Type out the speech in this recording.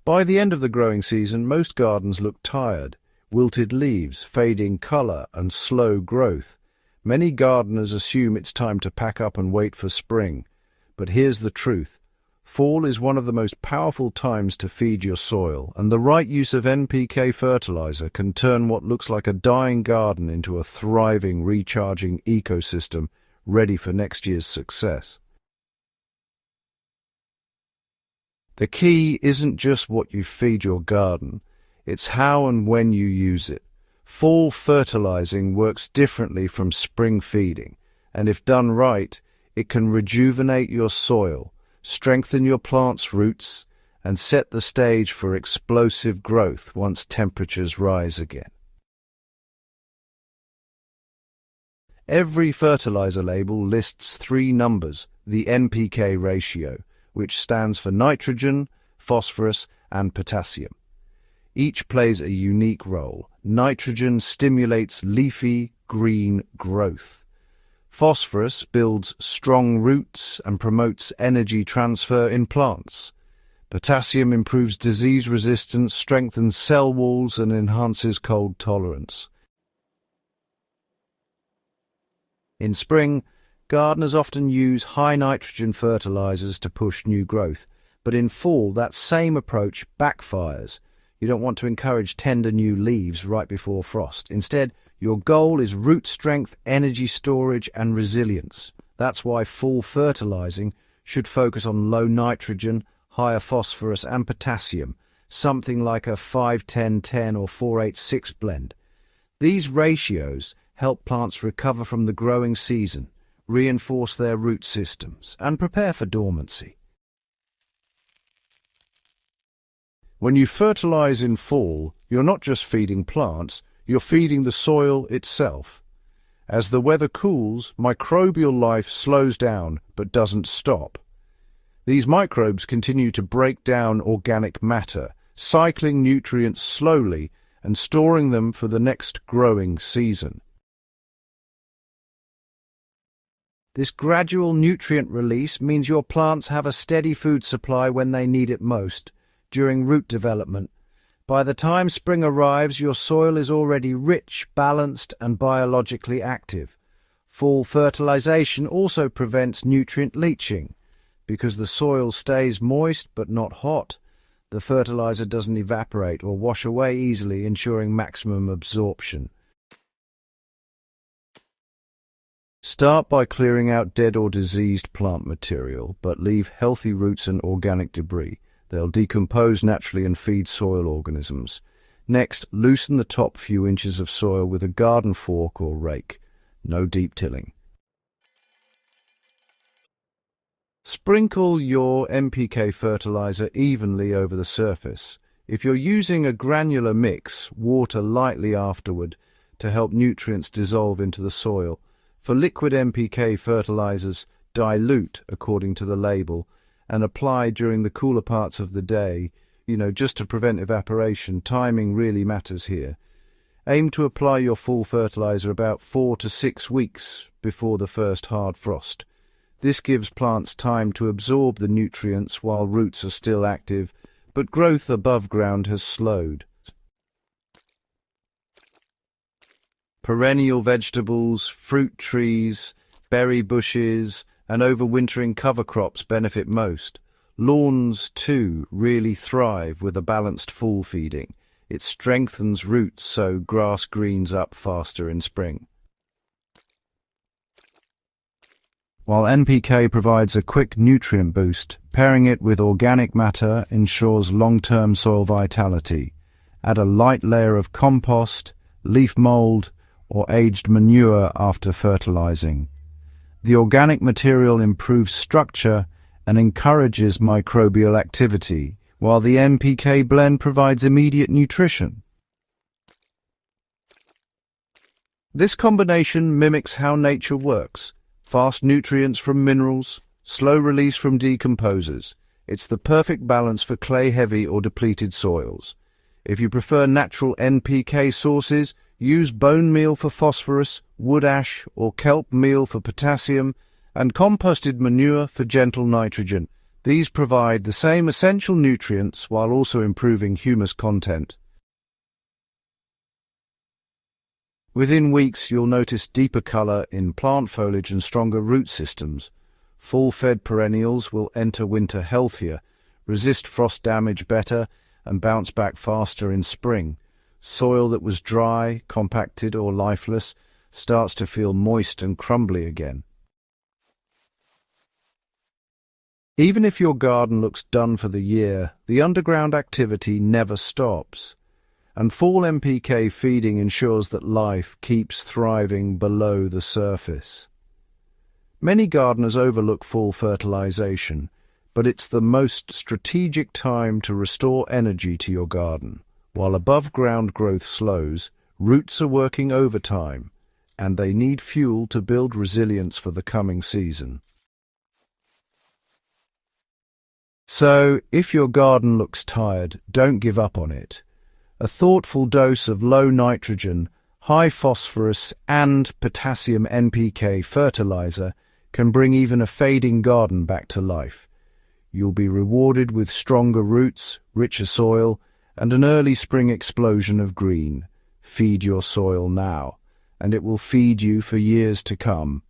By the end of the growing season, most gardens look tired, wilted leaves, fading colour and slow growth. Many gardeners assume it's time to pack up and wait for spring. But here's the truth. Fall is one of the most powerful times to feed your soil, and the right use of NPK fertilizer can turn what looks like a dying garden into a thriving, recharging ecosystem ready for next year's success. The key isn't just what you feed your garden, it's how and when you use it. Fall fertilizing works differently from spring feeding, and if done right, it can rejuvenate your soil, strengthen your plant's roots, and set the stage for explosive growth once temperatures rise again. Every fertilizer label lists 3 numbers, the NPK ratio, which stands for nitrogen, phosphorus, and potassium. Each plays a unique role. Nitrogen stimulates leafy, green growth. Phosphorus builds strong roots and promotes energy transfer in plants. Potassium improves disease resistance, strengthens cell walls, and enhances cold tolerance. In spring, gardeners often use high nitrogen fertilizers to push new growth, but in fall that same approach backfires. You don't want to encourage tender new leaves right before frost. Instead, your goal is root strength, energy storage, and resilience. That's why fall fertilizing should focus on low nitrogen, higher phosphorus, and potassium, something like a 5-10-10 or 4-8-6 blend. These ratios help plants recover from the growing season, reinforce their root systems, and prepare for dormancy. When you fertilize in fall, you're not just feeding plants, you're feeding the soil itself. As the weather cools, microbial life slows down but doesn't stop. These microbes continue to break down organic matter, cycling nutrients slowly and storing them for the next growing season. This gradual nutrient release means your plants have a steady food supply when they need it most, during root development. By the time spring arrives, your soil is already rich, balanced, and biologically active. Fall fertilization also prevents nutrient leaching. Because the soil stays moist but not hot, the fertilizer doesn't evaporate or wash away easily, ensuring maximum absorption. Start by clearing out dead or diseased plant material, but leave healthy roots and organic debris. They'll decompose naturally and feed soil organisms. Next, loosen the top few inches of soil with a garden fork or rake. No deep tilling. Sprinkle your NPK fertilizer evenly over the surface. If you're using a granular mix, water lightly afterward to help nutrients dissolve into the soil. For liquid NPK fertilizers, dilute according to the label and apply during the cooler parts of the day, just to prevent evaporation. Timing really matters here. Aim to apply your fall fertilizer about 4 to 6 weeks before the first hard frost. This gives plants time to absorb the nutrients while roots are still active, but growth above ground has slowed. Perennial vegetables, fruit trees, berry bushes, and overwintering cover crops benefit most. Lawns, too, really thrive with a balanced fall feeding. It strengthens roots so grass greens up faster in spring. While NPK provides a quick nutrient boost, pairing it with organic matter ensures long-term soil vitality. Add a light layer of compost, leaf mold, or aged manure after fertilizing. The organic material improves structure and encourages microbial activity, while the NPK blend provides immediate nutrition. This combination mimics how nature works. Fast nutrients from minerals, slow release from decomposers. It's the perfect balance for clay-heavy or depleted soils. If you prefer natural NPK sources, use bone meal for phosphorus, wood ash or kelp meal for potassium, and composted manure for gentle nitrogen. These provide the same essential nutrients while also improving humus content. Within weeks, you'll notice deeper color in plant foliage and stronger root systems. Full-fed perennials will enter winter healthier, resist frost damage better, and bounce back faster in spring. Soil that was dry, compacted, or lifeless starts to feel moist and crumbly again. Even if your garden looks done for the year, the underground activity never stops. And fall NPK feeding ensures that life keeps thriving below the surface. Many gardeners overlook fall fertilization, but it's the most strategic time to restore energy to your garden. While above-ground growth slows, roots are working overtime, and they need fuel to build resilience for the coming season. So, if your garden looks tired, don't give up on it. A thoughtful dose of low nitrogen, high phosphorus and potassium NPK fertilizer can bring even a fading garden back to life. You'll be rewarded with stronger roots, richer soil, and an early spring explosion of green. Feed your soil now, and it will feed you for years to come.